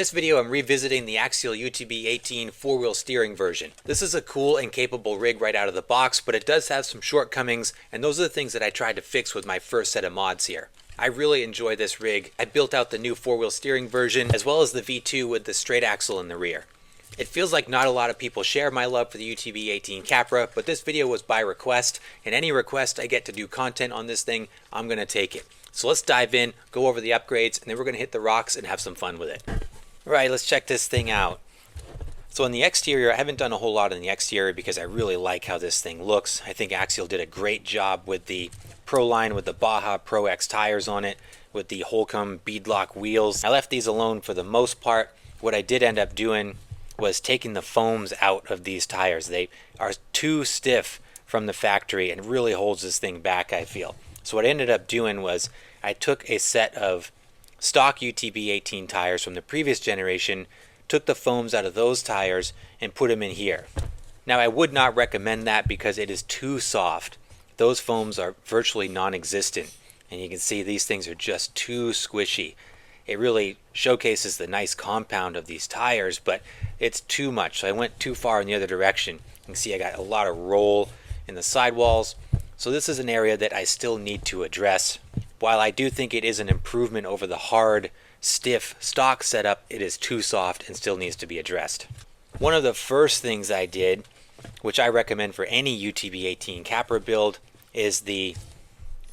In this video, I'm revisiting the Axial UTB18 four-wheel steering version. This is a cool and capable rig right out of the box, but it does have some shortcomings, and those are the things that I tried to fix with my first set of mods here. I really enjoy this rig. I built out the new four-wheel steering version, as well as the V2 with the straight axle in the rear. It feels like not a lot of people share my love for the UTB18 Capra, but this video was by request, and any request I get to do content on this thing, I'm going to take it. So let's dive in, go over the upgrades, and then we're going to hit the rocks and have some fun with it. Alright, let's check this thing out. So on the exterior, I haven't done a whole lot on the exterior because I really like how this thing looks. I think Axial did a great job with the Pro line with the Baja Pro X tires on it, with the Holcomb beadlock wheels. I left these alone for the most part. What I did end up doing was taking the foams out of these tires. They are too stiff from the factory and really holds this thing back, I feel. So what I ended up doing was I took a set of stock UTB18 tires from the previous generation, took the foams out of those tires and put them in here. Now I would not recommend that because it is too soft. Those foams are virtually non-existent, and you can see these things are just too squishy. It really showcases the nice compound of these tires, but it's too much. So I went too far in the other direction. You can see I got a lot of roll in the sidewalls. So this is an area that I still need to address. While I do think it is an improvement over the hard, stiff stock setup, it is too soft and still needs to be addressed. One of the first things I did, which I recommend for any UTB18 Capra build, is the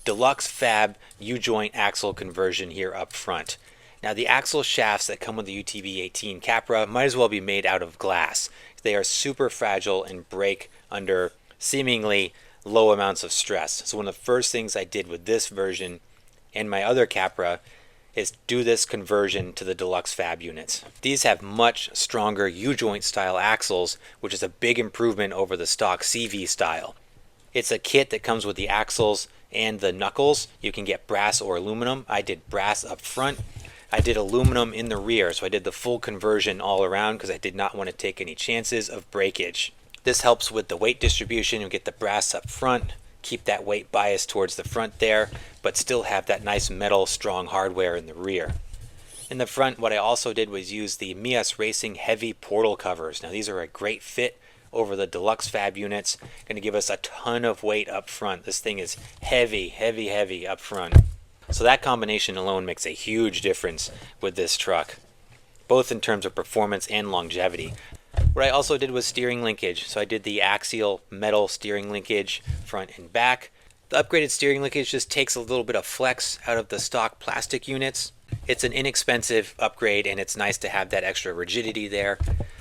Deluxe Fab U-joint axle conversion here up front. Now the axle shafts that come with the UTB18 Capra might as well be made out of glass. They are super fragile and break under seemingly low amounts of stress. So one of the first things I did with this version and my other Capra is do this conversion to the Deluxe Fab units. These have much stronger U-joint style axles, which is a big improvement over the stock CV style. It's a kit that comes with the axles and the knuckles. You can get brass or aluminum. I did brass up front. I did aluminum in the rear, so I did the full conversion all around because I did not want to take any chances of breakage. This helps with the weight distribution. You get the brass up front, keep that weight bias towards the front there, but still have that nice metal strong hardware in the rear. In the front, what I also did was use the Mias Racing heavy portal covers. Now these are a great fit over the Deluxe Fab units. Going to give us a ton of weight up front. This thing is heavy, heavy, heavy up front. So that combination alone makes a huge difference with this truck, both in terms of performance and longevity. What I also did was steering linkage. So I did the Axial metal steering linkage front and back. The upgraded steering linkage just takes a little bit of flex out of the stock plastic units. It's an inexpensive upgrade and it's nice to have that extra rigidity there.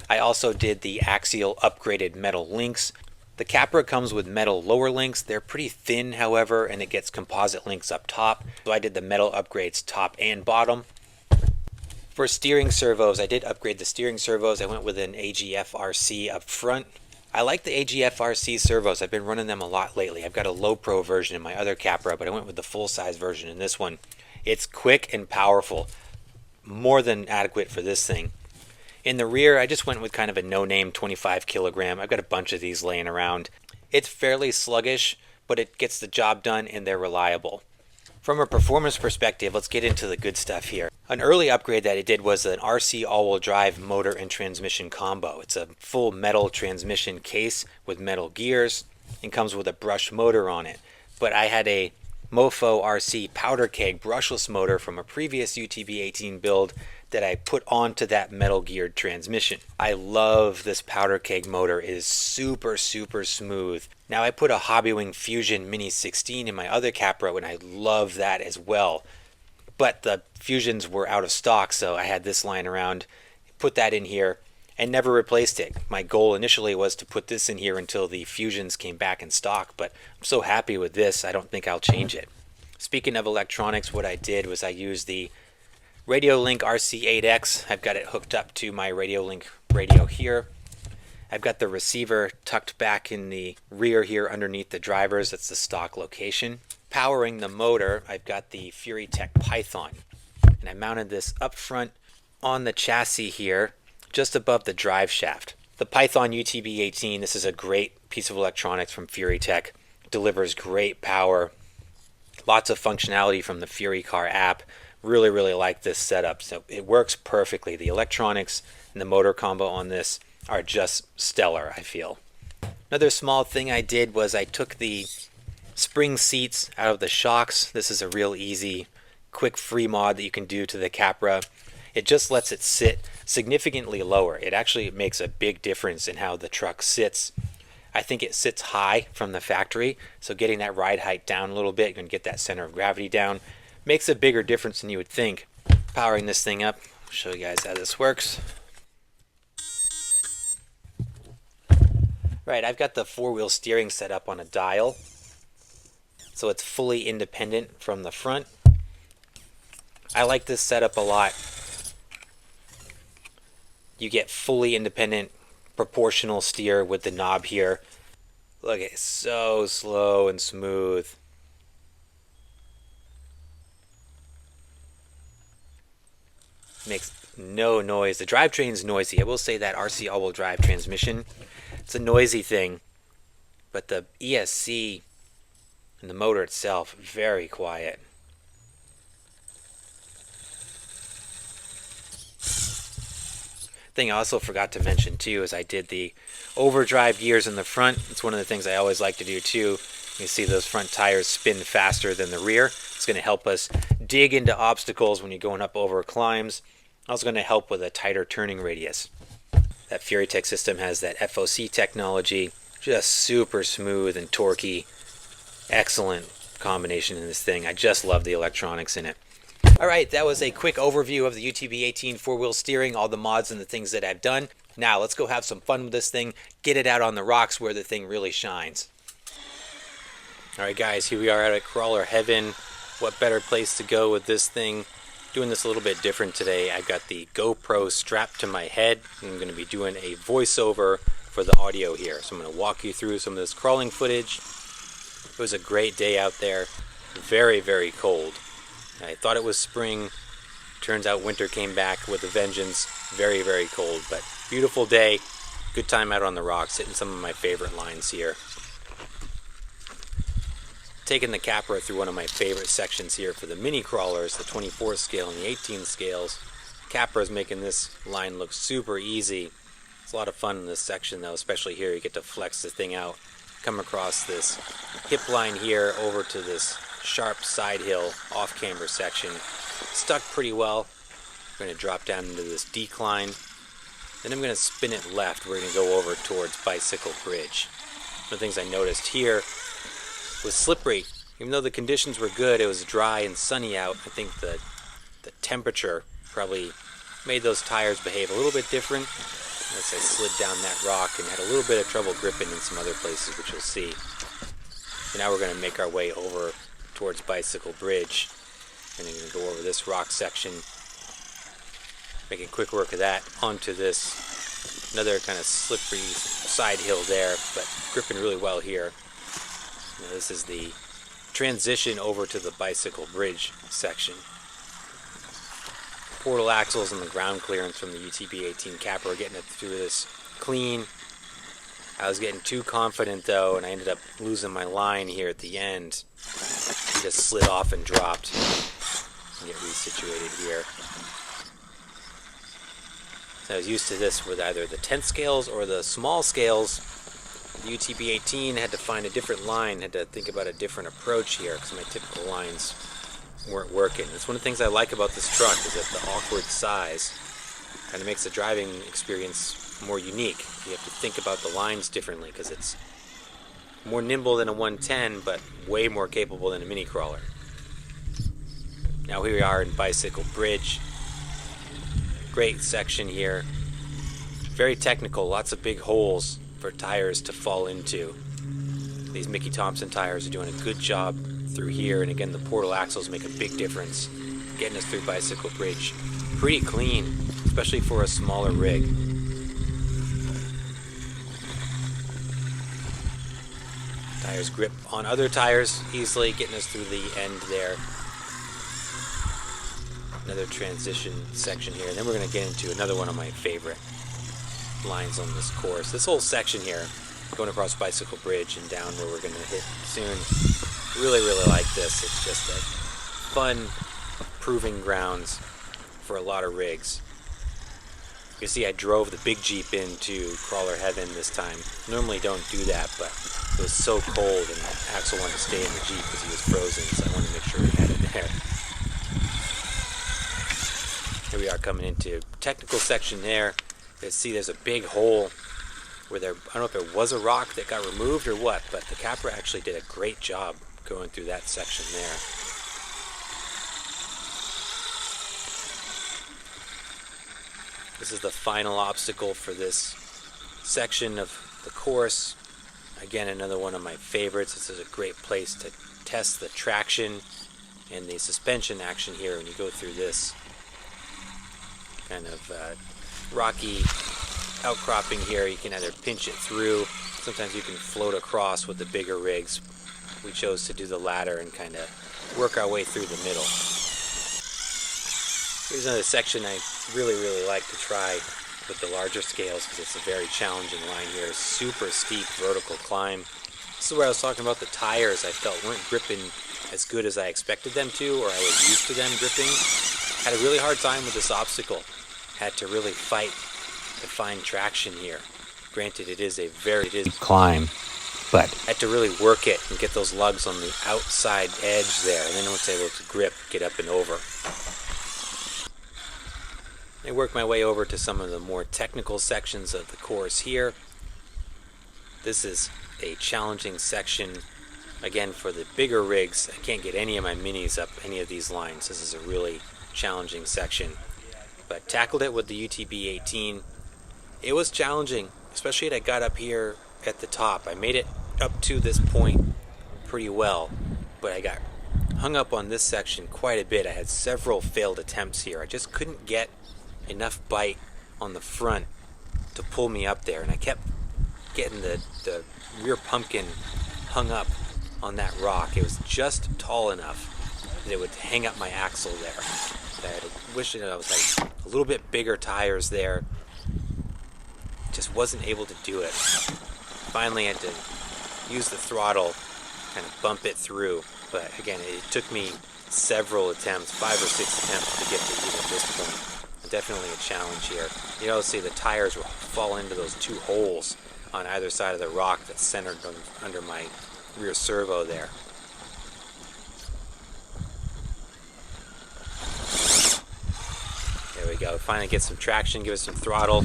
I also did the Axial upgraded metal links. The Capra comes with metal lower links. They're pretty thin, however, and it gets composite links up top. So I did the metal upgrades top and bottom. For steering servos, I did upgrade the steering servos. I went with an AGF-RC up front. I like the AGF-RC servos. I've been running them a lot lately. I've got a low pro version in my other Capra, but I went with the full-size version in this one. It's quick and powerful. More than adequate for this thing. In the rear, I just went with kind of a no-name 25 kilogram. I've got a bunch of these laying around. It's fairly sluggish, but it gets the job done and they're reliable. From a performance perspective, let's get into the good stuff here. An early upgrade that I did was an RC all-wheel drive motor and transmission combo. It's a full metal transmission case with metal gears and comes with a brushed motor on it. But I had a Mofo RC powder keg brushless motor from a previous UTB18 build that I put onto that metal geared transmission. I love this powder keg motor. It is super, super smooth. Now I put a Hobbywing Fusion Mini 16 in my other Capra and I love that as well. But the Fusions were out of stock, so I had this lying around, put that in here and never replaced it. My goal initially was to put this in here until the Fusions came back in stock, but I'm so happy with this, I don't think I'll change it. Speaking of electronics, what I did was I used the RadioLink RC8X. I've got it hooked up to my RadioLink radio here. I've got the receiver tucked back in the rear here underneath the drivers. That's the stock location. Powering the motor, I've got the FuriTech Python. And I mounted this up front on the chassis here, just above the drive shaft. The Python UTB18, this is a great piece of electronics from FuriTech. Delivers great power, lots of functionality from the FuriCar app. Really like this setup. So it works perfectly. The electronics and the motor combo on this are just stellar, I feel. Another small thing I did was I took the spring seats out of the shocks. This is a real easy, quick free mod that you can do to the Capra. It just lets it sit significantly lower. It actually makes a big difference in how the truck sits. I think it sits high from the factory, so getting that ride height down a little bit, you can get that center of gravity down, makes a bigger difference than you would think. Powering this thing up, I'll show you guys how this works. Right, I've got the four-wheel steering set up on a dial, so it's fully independent from the front. I like this setup a lot. You get fully independent proportional steer with the knob here. Look, it's so slow and smooth. Makes no noise. The drivetrain's noisy. I will say that RC all-wheel drive transmission, it's a noisy thing, but the ESC and the motor itself, very quiet. Thing I also forgot to mention too is I did the overdrive gears in the front. It's one of the things I always like to do too. You see those front tires spin faster than the rear. It's going to help us dig into obstacles when you're going up over climbs. Also going to help with a tighter turning radius. That FuriTech system has that FOC technology, just super smooth and torquey. Excellent combination in this thing. I just love the electronics in it. Alright, that was a quick overview of the UTB18 four-wheel steering, all the mods and the things that I've done. Now let's go have some fun with this thing, get it out on the rocks where the thing really shines. Alright guys, here we are out at Crawler Heaven. What better place to go with this thing? Doing this a little bit different today. I've got the GoPro strapped to my head. I'm going to be doing a voiceover for the audio here. So I'm going to walk you through some of this crawling footage. It was a great day out there. Very cold. I thought it was spring. Turns out winter came back with a vengeance. Very cold, but beautiful day. Good time out on the rocks, hitting some of my favorite lines here. Taking the Capra through one of my favorite sections here for the mini crawlers, the 24 scale and the 18 scales. Capra is making this line look super easy. It's a lot of fun in this section though, especially here. You get to flex the thing out, come across this hip line here over to this sharp side hill off-camber section. Stuck pretty well. We're going to drop down into this decline. Then I'm going to spin it left. We're going to go over towards Bicycle Bridge. One of the things I noticed here was slippery. Even though the conditions were good, it was dry and sunny out. I think the temperature probably made those tires behave a little bit different as I slid down that rock and had a little bit of trouble gripping in some other places, which you'll see. So now we're going to make our way over towards Bicycle Bridge, and then we're going to go over this rock section, making quick work of that onto this another kind of slippery side hill there, but gripping really well here. Now this is the transition over to the Bicycle Bridge section. Portal axles and the ground clearance from the UTB18 Capra are getting it through this clean. I was getting too confident though, and I ended up losing my line here at the end. Just slid off and dropped. Get resituated here. So I was used to this with either the 10th scales or the small scales. The UTB18 had to find a different line, had to think about a different approach here because my typical lines weren't working. It's one of the things I like about this truck is that the awkward size kind of makes the driving experience more unique. You have to think about the lines differently because it's more nimble than a 110, but way more capable than a mini crawler. Now here we are in Bicycle Bridge. Great section here. Very technical, lots of big holes for tires to fall into. These Mickey Thompson tires are doing a good job through here, and again the portal axles make a big difference getting us through Bicycle Bridge. Pretty clean, especially for a smaller rig. Tires grip on other tires easily, getting us through the end there. Another transition section here, and then we're going to get into another one of my favorite lines on this course. This whole section here, going across Bicycle Bridge and down where we're going to hit soon. Really like this. It's just a fun, proving grounds for a lot of rigs. You can see I drove the big Jeep into crawler heaven this time. Normally don't do that, but it was so cold and Axel wanted to stay in the Jeep because he was frozen, so I wanted to make sure we had it there. Here we are coming into technical section there. You see there's a big hole where there, I don't know if there was a rock that got removed or what, but the Capra actually did a great job going through that section there. This is the final obstacle for this section of the course. Again, another one of my favorites. This is a great place to test the traction and the suspension action here when you go through this kind of rocky outcropping here. You can either pinch it through, sometimes you can float across with the bigger rigs. We chose to do the latter and kind of work our way through the middle. Here's another section I really like to try with the larger scales because it's a very challenging line here. Super steep vertical climb. This is where I was talking about the tires I felt weren't gripping as good as I expected them to, or I was used to them gripping. Had a really hard time with this obstacle. Had to really fight to find traction here. Granted, it is a very steep climb, but had to really work it and get those lugs on the outside edge there, and then once able to grip, get up and over. I work my way over to some of the more technical sections of the course here. This is a challenging section, again, for the bigger rigs. I can't get any of my minis up any of these lines. This is a really challenging section. But tackled it with the UTB18. It was challenging, especially when I got up here at the top. I made it up to this point pretty well, but I got hung up on this section quite a bit. I had several failed attempts here. I just couldn't get enough bite on the front to pull me up there, and I kept getting the rear pumpkin hung up on that rock. It was just tall enough that it would hang up my axle there. I wish I was like a little bit bigger tires there. Just wasn't able to do it. Finally I had to use the throttle, kind of bump it through, but again it took me several attempts, 5 or 6 attempts to get to even this point. Definitely a challenge here. You know, see the tires will fall into those 2 holes on either side of the rock that's centered under my rear servo there. There we go. Finally get some traction, give it some throttle.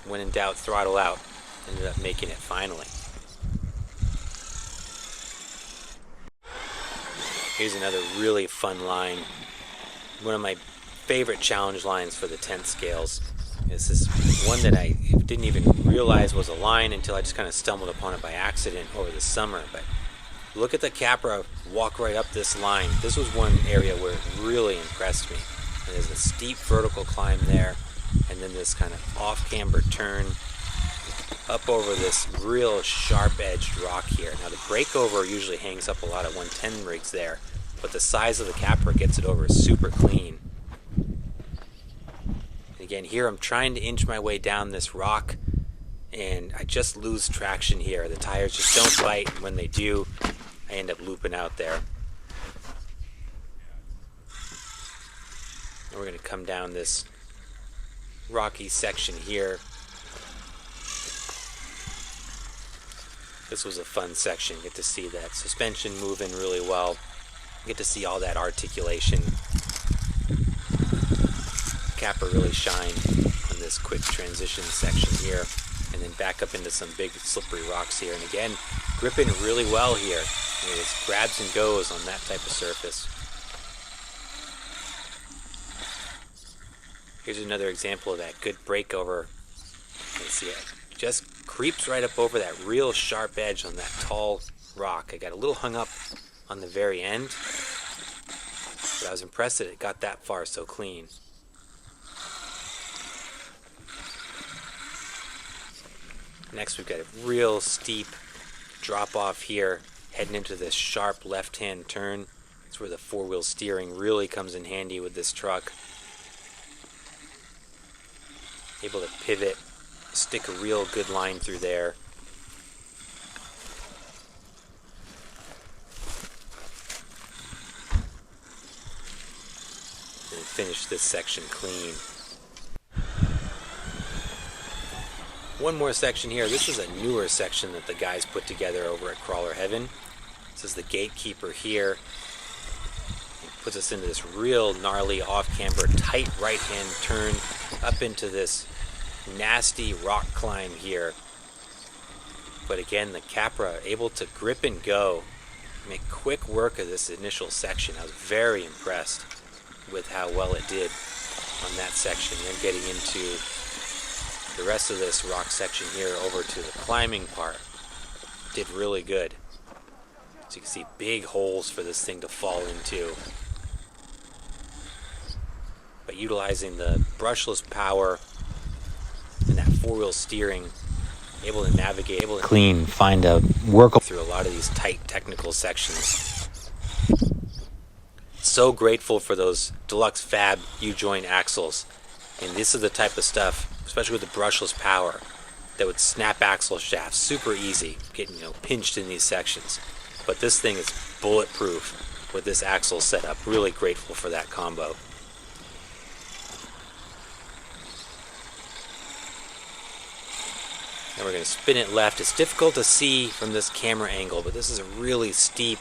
When in doubt, throttle out. Ended up making it finally. Here's another really fun line. One of my favorite challenge lines for the 10th scales. This is one that I didn't even realize was a line until I just kind of stumbled upon it by accident over the summer. But look at the Capra walk right up this line. This was one area where it really impressed me. And there's a steep vertical climb there, and then this kind of off-camber turn up over this real sharp-edged rock here. Now the breakover usually hangs up a lot of 110 rigs there, but the size of the Capra gets it over super clean. Again, here I'm trying to inch my way down this rock, and I just lose traction here. The tires just don't bite, and when they do, I end up looping out there. And we're going to come down this rocky section here. This was a fun section. Get to see that suspension moving really well. Get to see all that articulation. Capra really shined on this quick transition section here, and then back up into some big slippery rocks here, and again gripping really well here. It just grabs and goes on that type of surface. Here's another example of that good breakover. You can see it just creeps right up over that real sharp edge on that tall rock. I got a little hung up on the very end, but I was impressed that it got that far so clean. Next we've got a real steep drop off here, heading into this sharp left-hand turn. That's where the 4-wheel steering really comes in handy with this truck. Able to pivot, stick a real good line through there. finish this section clean. One more section here. This is a newer section that the guys put together over at Crawler Heaven. This is the gatekeeper here. It puts us into this real gnarly off-camber, tight right-hand turn up into this nasty rock climb here. But again, the Capra able to grip and go, make quick work of this initial section. I was very impressed with how well it did on that section. Then getting into the rest of this rock section here over to the climbing part, did really good. So you can see big holes for this thing to fall into. But utilizing the brushless power and that four-wheel steering, able to navigate, able to clean, find a workable through a lot of these tight technical sections. So grateful for those deluxe fab U-joint axles. And this is the type of stuff, especially with the brushless power, that would snap axle shafts super easy, getting pinched in these sections. But this thing is bulletproof with this axle setup. Really grateful for that combo. And we're going to spin it left. It's difficult to see from this camera angle, but this is a really steep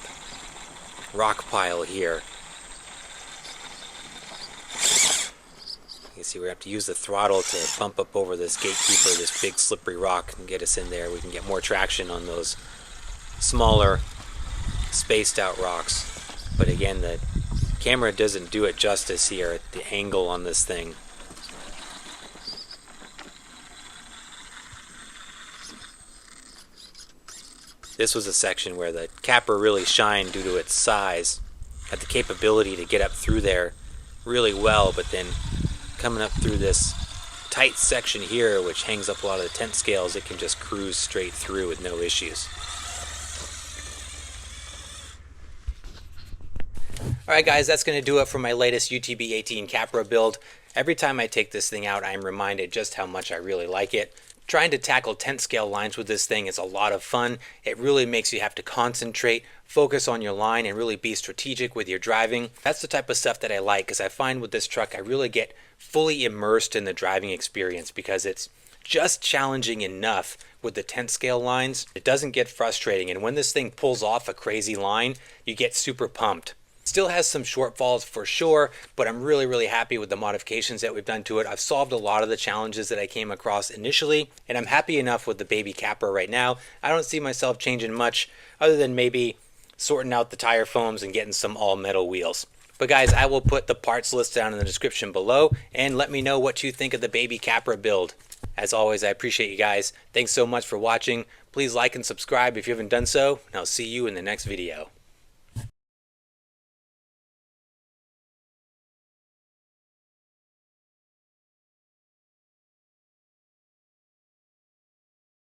rock pile here. You can see we have to use the throttle to bump up over this gatekeeper, this big slippery rock, and get us in there. We can get more traction on those smaller, spaced out rocks. But again, the camera doesn't do it justice here at the angle on this thing. This was a section where the Capra really shined due to its size. Had the capability to get up through there really well, but then coming up through this tight section here, which hangs up a lot of the tent scales, it can just cruise straight through with no issues. Alright guys, that's going to do it for my latest UTB18 Capra build. Every time I take this thing out, I'm reminded just how much I really like it. Trying to tackle tent scale lines with this thing is a lot of fun. It really makes you have to concentrate, focus on your line, and really be strategic with your driving. That's the type of stuff that I like, because I find with this truck I really get fully immersed in the driving experience because it's just challenging enough with the tent scale lines. It doesn't get frustrating, and when this thing pulls off a crazy line, you get super pumped. Still has some shortfalls for sure, but I'm really happy with the modifications that we've done to it. I've solved a lot of the challenges that I came across initially, and I'm happy enough with the baby Capra right now. I don't see myself changing much other than maybe sorting out the tire foams and getting some all metal wheels. But guys, I will put the parts list down in the description below, and let me know what you think of the baby Capra build. As always, I appreciate you guys. Thanks so much for watching. Please like and subscribe if you haven't done so, and I'll see you in the next video.